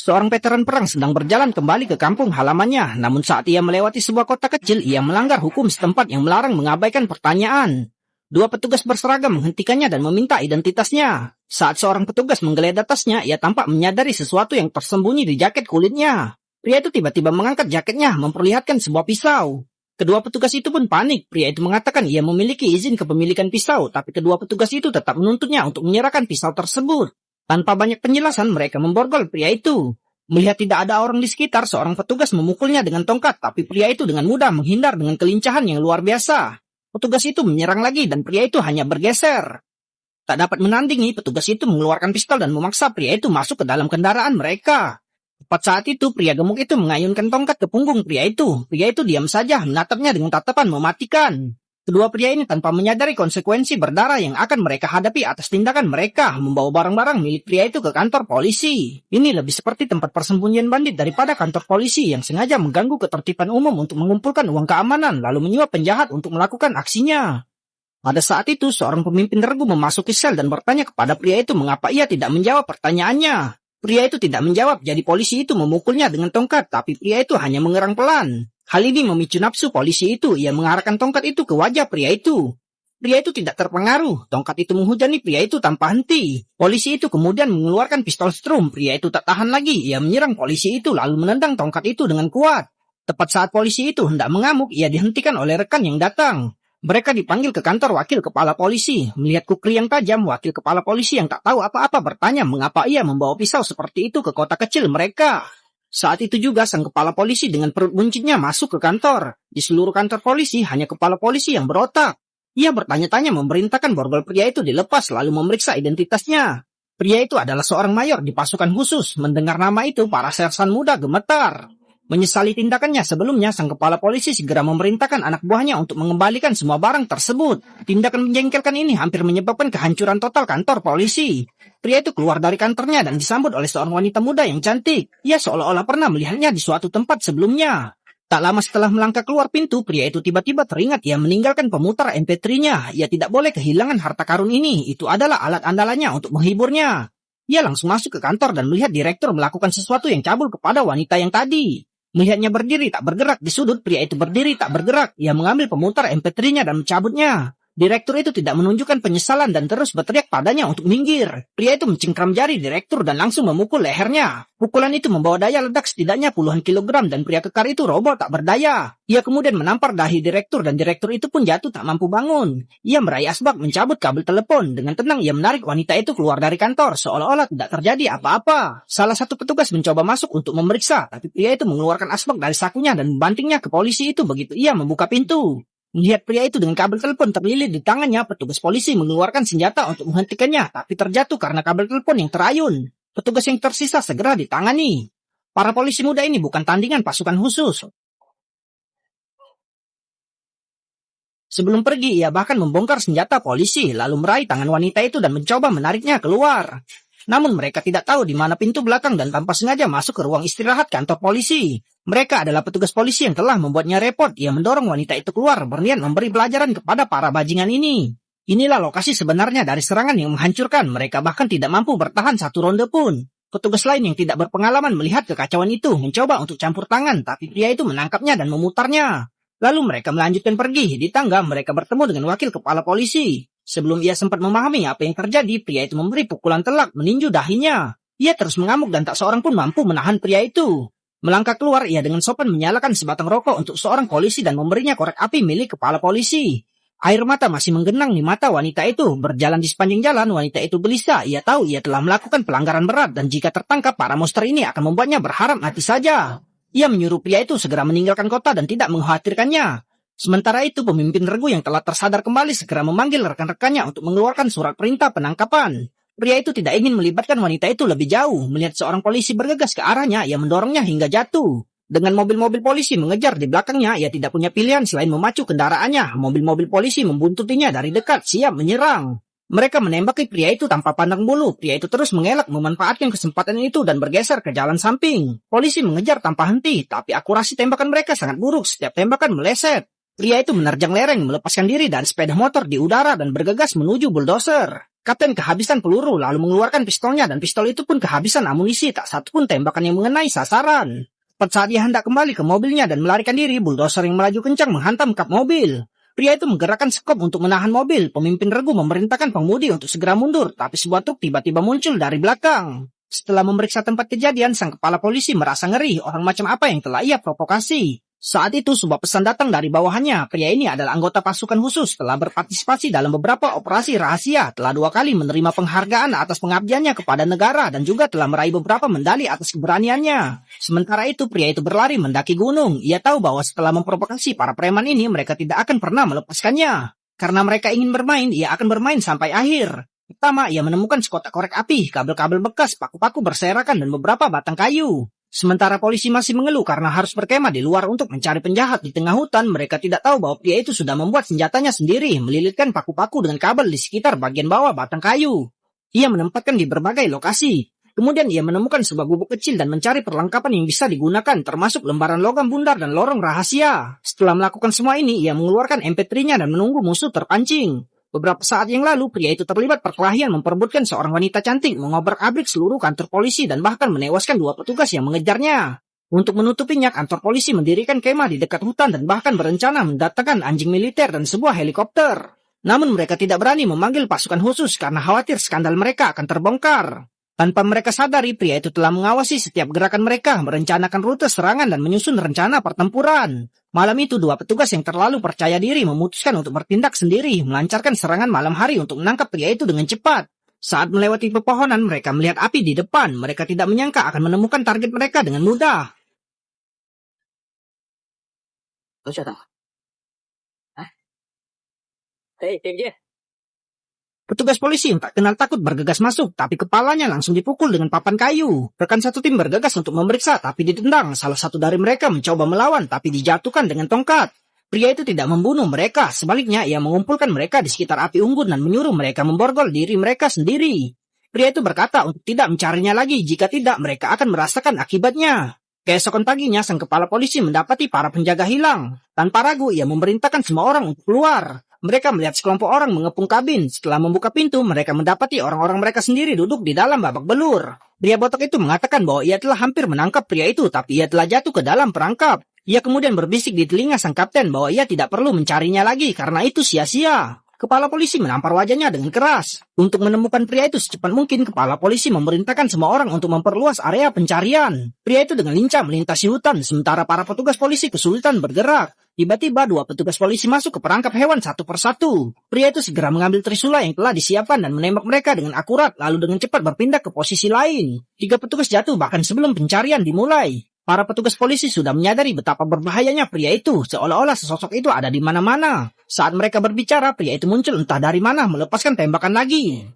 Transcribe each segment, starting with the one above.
Seorang veteran perang sedang berjalan kembali ke kampung halamannya, namun saat ia melewati sebuah kota kecil, ia melanggar hukum setempat yang melarang mengabaikan pertanyaan. Dua petugas berseragam menghentikannya dan meminta identitasnya. Saat seorang petugas menggeledah tasnya, ia tampak menyadari sesuatu yang tersembunyi di jaket kulitnya. Pria itu tiba-tiba mengangkat jaketnya, memperlihatkan sebuah pisau. Kedua petugas itu pun panik. Pria itu mengatakan ia memiliki izin kepemilikan pisau, tapi kedua petugas itu tetap menuntutnya untuk menyerahkan pisau tersebut. Tanpa banyak penjelasan, mereka memborgol pria itu. Melihat tidak ada orang di sekitar, seorang petugas memukulnya dengan tongkat, tapi pria itu dengan mudah menghindar dengan kelincahan yang luar biasa. Petugas itu menyerang lagi dan pria itu hanya bergeser. Tak dapat menandingi, petugas itu mengeluarkan pistol dan memaksa pria itu masuk ke dalam kendaraan mereka. Tepat saat itu, pria gemuk itu mengayunkan tongkat ke punggung pria itu. Pria itu diam saja, menatapnya dengan tatapan mematikan. Kedua pria ini tanpa menyadari konsekuensi berdarah yang akan mereka hadapi atas tindakan mereka, membawa barang-barang milik pria itu ke kantor polisi. Ini lebih seperti tempat persembunyian bandit daripada kantor polisi yang sengaja mengganggu ketertiban umum untuk mengumpulkan uang keamanan, lalu menyuap penjahat untuk melakukan aksinya. Pada saat itu, seorang pemimpin regu memasuki sel dan bertanya kepada pria itu mengapa ia tidak menjawab pertanyaannya. Pria itu tidak menjawab, jadi polisi itu memukulnya dengan tongkat, tapi pria itu hanya mengerang pelan. Hal ini memicu nafsu polisi itu, ia mengarahkan tongkat itu ke wajah pria itu. Pria itu tidak terpengaruh, tongkat itu menghujani pria itu tanpa henti. Polisi itu kemudian mengeluarkan pistol strum, pria itu tak tahan lagi, ia menyerang polisi itu lalu menendang tongkat itu dengan kuat. Tepat saat polisi itu hendak mengamuk, ia dihentikan oleh rekan yang datang. Mereka dipanggil ke kantor wakil kepala polisi. Melihat kukri yang tajam, wakil kepala polisi yang tak tahu apa-apa bertanya mengapa ia membawa pisau seperti itu ke kota kecil mereka. Saat itu juga sang kepala polisi dengan perut buncitnya masuk ke kantor. Di seluruh kantor polisi hanya kepala polisi yang berotak. Ia bertanya-tanya memerintahkan borgol pria itu dilepas lalu memeriksa identitasnya. Pria itu adalah seorang mayor di pasukan khusus. Mendengar nama itu, para sersan muda gemetar. Menyesali tindakannya sebelumnya, sang kepala polisi segera memerintahkan anak buahnya untuk mengembalikan semua barang tersebut. Tindakan menjengkelkan ini hampir menyebabkan kehancuran total kantor polisi. Pria itu keluar dari kantornya dan disambut oleh seorang wanita muda yang cantik. Ia seolah-olah pernah melihatnya di suatu tempat sebelumnya. Tak lama setelah melangkah keluar pintu, pria itu tiba-tiba teringat ia meninggalkan pemutar MP3-nya. Ia tidak boleh kehilangan harta karun ini. Itu adalah alat andalannya untuk menghiburnya. Ia langsung masuk ke kantor dan melihat direktur melakukan sesuatu yang cabul kepada wanita yang tadi. Melihatnya berdiri tak bergerak di sudut, pria itu berdiri tak bergerak. Ia mengambil pemutar MP3-nya dan mencabutnya. Direktur itu tidak menunjukkan penyesalan dan terus berteriak padanya untuk minggir. Pria itu mencengkram jari direktur dan langsung memukul lehernya. Pukulan itu membawa daya ledak setidaknya puluhan kilogram dan pria kekar itu roboh tak berdaya. Ia kemudian menampar dahi direktur dan direktur itu pun jatuh tak mampu bangun. Ia meraih asbak mencabut kabel telepon. Dengan tenang ia menarik wanita itu keluar dari kantor seolah-olah tidak terjadi apa-apa. Salah satu petugas mencoba masuk untuk memeriksa, tapi pria itu mengeluarkan asbak dari sakunya dan membantingnya ke polisi itu begitu ia membuka pintu. Melihat pria itu dengan kabel telepon terlilit di tangannya, petugas polisi mengeluarkan senjata untuk menghentikannya, tapi terjatuh karena kabel telepon yang terayun. Petugas yang tersisa segera ditangani. Para polisi muda ini bukan tandingan pasukan khusus. Sebelum pergi, ia bahkan membongkar senjata polisi, lalu meraih tangan wanita itu dan mencoba menariknya keluar. Namun mereka tidak tahu di mana pintu belakang dan tanpa sengaja masuk ke ruang istirahat kantor polisi. Mereka adalah petugas polisi yang telah membuatnya repot. Ia mendorong wanita itu keluar, berniat memberi pelajaran kepada para bajingan ini. Inilah lokasi sebenarnya dari serangan yang menghancurkan. Mereka bahkan tidak mampu bertahan satu ronde pun. Petugas lain yang tidak berpengalaman melihat kekacauan itu, mencoba untuk campur tangan, tapi pria itu menangkapnya dan memutarnya. Lalu mereka melanjutkan pergi. Di tangga mereka bertemu dengan wakil kepala polisi. Sebelum ia sempat memahami apa yang terjadi, pria itu memberi pukulan telak meninju dahinya. Ia terus mengamuk dan tak seorang pun mampu menahan pria itu. Melangkah keluar, ia dengan sopan menyalakan sebatang rokok untuk seorang polisi dan memberinya korek api milik kepala polisi. Air mata masih menggenang di mata wanita itu. Berjalan di sepanjang jalan, wanita itu gelisah. Ia tahu ia telah melakukan pelanggaran berat dan jika tertangkap, para monster ini akan membuatnya berharap mati saja. Ia menyuruh pria itu segera meninggalkan kota dan tidak mengkhawatirkannya. Sementara itu, pemimpin regu yang telah tersadar kembali segera memanggil rekan-rekannya untuk mengeluarkan surat perintah penangkapan. Pria itu tidak ingin melibatkan wanita itu lebih jauh. Melihat seorang polisi bergegas ke arahnya, ia mendorongnya hingga jatuh. Dengan mobil-mobil polisi mengejar di belakangnya, ia tidak punya pilihan selain memacu kendaraannya. Mobil-mobil polisi membuntutinya dari dekat, siap menyerang. Mereka menembaki pria itu tanpa pandang bulu. Pria itu terus mengelak memanfaatkan kesempatan itu dan bergeser ke jalan samping. Polisi mengejar tanpa henti, tapi akurasi tembakan mereka sangat buruk. Setiap tembakan meleset. Pria itu menerjang lereng, melepaskan diri dari sepeda motor di udara dan bergegas menuju bulldozer. Kapten kehabisan peluru lalu mengeluarkan pistolnya dan pistol itu pun kehabisan amunisi, tak satu pun tembakan yang mengenai sasaran. Tepat saat dia hendak kembali ke mobilnya dan melarikan diri, bulldozer yang melaju kencang menghantam kap mobil. Pria itu menggerakkan sekop untuk menahan mobil. Pemimpin regu memerintahkan pengemudi untuk segera mundur, tapi sebuah truk tiba-tiba muncul dari belakang. Setelah memeriksa tempat kejadian, sang kepala polisi merasa ngeri orang macam apa yang telah ia provokasi. Saat itu sebuah pesan datang dari bawahannya. Pria ini adalah anggota pasukan khusus, telah berpartisipasi dalam beberapa operasi rahasia, telah 2 kali menerima penghargaan atas pengabdiannya kepada negara dan juga telah meraih beberapa medali atas keberaniannya. Sementara itu pria itu berlari mendaki gunung. Ia tahu bahwa setelah memprovokasi para preman ini, mereka tidak akan pernah melepaskannya. Karena mereka ingin bermain, ia akan bermain sampai akhir. Pertama, ia menemukan sekotak korek api, kabel-kabel bekas, paku-paku berserakan dan beberapa batang kayu. Sementara polisi masih mengeluh karena harus berkemah di luar untuk mencari penjahat di tengah hutan, mereka tidak tahu bahwa pria itu sudah membuat senjatanya sendiri, melilitkan paku-paku dengan kabel di sekitar bagian bawah batang kayu. Ia menempatkan di berbagai lokasi. Kemudian ia menemukan sebuah gubuk kecil dan mencari perlengkapan yang bisa digunakan, termasuk lembaran logam bundar dan lorong rahasia. Setelah melakukan semua ini, ia mengeluarkan MP3-nya dan menunggu musuh terpancing. Beberapa saat yang lalu, pria itu terlibat perkelahian memperebutkan seorang wanita cantik, mengobrak-abrik seluruh kantor polisi dan bahkan menewaskan 2 petugas yang mengejarnya. Untuk menutupinya, kantor polisi mendirikan kemah di dekat hutan dan bahkan berencana mendatangkan anjing militer dan sebuah helikopter. Namun mereka tidak berani memanggil pasukan khusus karena khawatir skandal mereka akan terbongkar. Tanpa mereka sadari, pria itu telah mengawasi setiap gerakan mereka, merencanakan rute serangan dan menyusun rencana pertempuran. Malam itu 2 petugas yang terlalu percaya diri memutuskan untuk bertindak sendiri, melancarkan serangan malam hari untuk menangkap pria itu dengan cepat. Saat melewati pepohonan, mereka melihat api di depan. Mereka tidak menyangka akan menemukan target mereka dengan mudah. Petugas polisi yang tak kenal takut bergegas masuk, tapi kepalanya langsung dipukul dengan papan kayu. Rekan satu tim bergegas untuk memeriksa, tapi ditendang. Salah satu dari mereka mencoba melawan, tapi dijatuhkan dengan tongkat. Pria itu tidak membunuh mereka, sebaliknya ia mengumpulkan mereka di sekitar api unggun dan menyuruh mereka memborgol diri mereka sendiri. Pria itu berkata untuk tidak mencarinya lagi, jika tidak mereka akan merasakan akibatnya. Keesokan paginya, sang kepala polisi mendapati para penjaga hilang. Tanpa ragu, ia memerintahkan semua orang untuk keluar. Mereka melihat sekelompok orang mengepung kabin. Setelah membuka pintu, mereka mendapati orang-orang mereka sendiri duduk di dalam babak belur. Pria botak itu mengatakan bahwa ia telah hampir menangkap pria itu, tapi ia telah jatuh ke dalam perangkap. Ia kemudian berbisik di telinga sang kapten bahwa ia tidak perlu mencarinya lagi karena itu sia-sia. Kepala polisi menampar wajahnya dengan keras. Untuk menemukan pria itu secepat mungkin, kepala polisi memerintahkan semua orang untuk memperluas area pencarian. Pria itu dengan lincah melintasi hutan, sementara para petugas polisi kesulitan bergerak. Tiba-tiba 2 petugas polisi masuk ke perangkap hewan satu persatu. Pria itu segera mengambil trisula yang telah disiapkan dan menembak mereka dengan akurat, lalu dengan cepat berpindah ke posisi lain. 3 petugas jatuh bahkan sebelum pencarian dimulai. Para petugas polisi sudah menyadari betapa berbahayanya pria itu, seolah-olah sesosok itu ada di mana-mana. Saat mereka berbicara, pria itu muncul entah dari mana melepaskan tembakan lagi.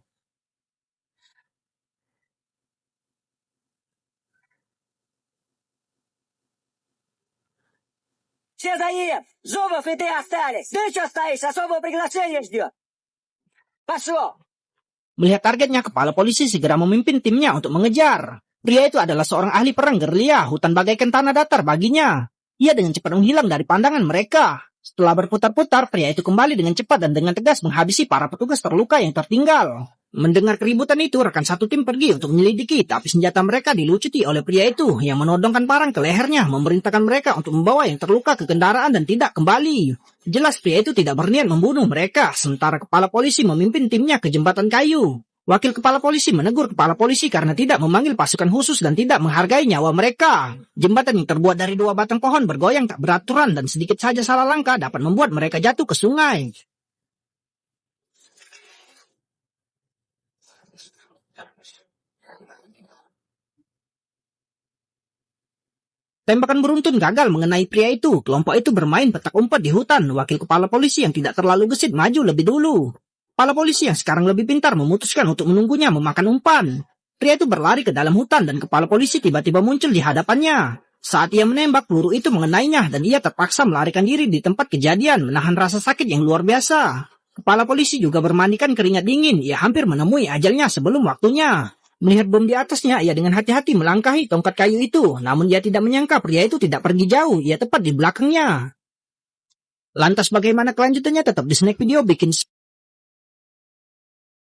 Melihat targetnya, kepala polisi segera memimpin timnya untuk mengejar. Pria itu adalah seorang ahli perang gerilya, hutan bagaikan tanah datar baginya. Ia dengan cepat menghilang dari pandangan mereka. Setelah berputar-putar, pria itu kembali dengan cepat dan dengan tegas menghabisi para petugas terluka yang tertinggal. Mendengar keributan itu, rekan satu tim pergi untuk menyelidiki, tapi senjata mereka dilucuti oleh pria itu yang menodongkan parang ke lehernya, memerintahkan mereka untuk membawa yang terluka ke kendaraan dan tidak kembali. Jelas pria itu tidak berniat membunuh mereka, sementara kepala polisi memimpin timnya ke jembatan kayu. Wakil kepala polisi menegur kepala polisi karena tidak memanggil pasukan khusus dan tidak menghargai nyawa mereka. Jembatan yang terbuat dari 2 batang pohon bergoyang tak beraturan dan sedikit saja salah langkah dapat membuat mereka jatuh ke sungai. Tembakan beruntun gagal mengenai pria itu. Kelompok itu bermain petak umpet di hutan. Wakil kepala polisi yang tidak terlalu gesit maju lebih dulu. Kepala polisi yang sekarang lebih pintar memutuskan untuk menunggunya memakan umpan. Pria itu berlari ke dalam hutan dan kepala polisi tiba-tiba muncul di hadapannya. Saat ia menembak, peluru itu mengenainya dan ia terpaksa melarikan diri di tempat kejadian, menahan rasa sakit yang luar biasa. Kepala polisi juga bermandikan keringat dingin. Ia hampir menemui ajalnya sebelum waktunya. Melihat bom di atasnya, ia dengan hati-hati melangkahi tongkat kayu itu. Namun ia tidak menyangka pria itu tidak pergi jauh, ia tepat di belakangnya. Lantas bagaimana kelanjutannya tetap di Snack Video bikin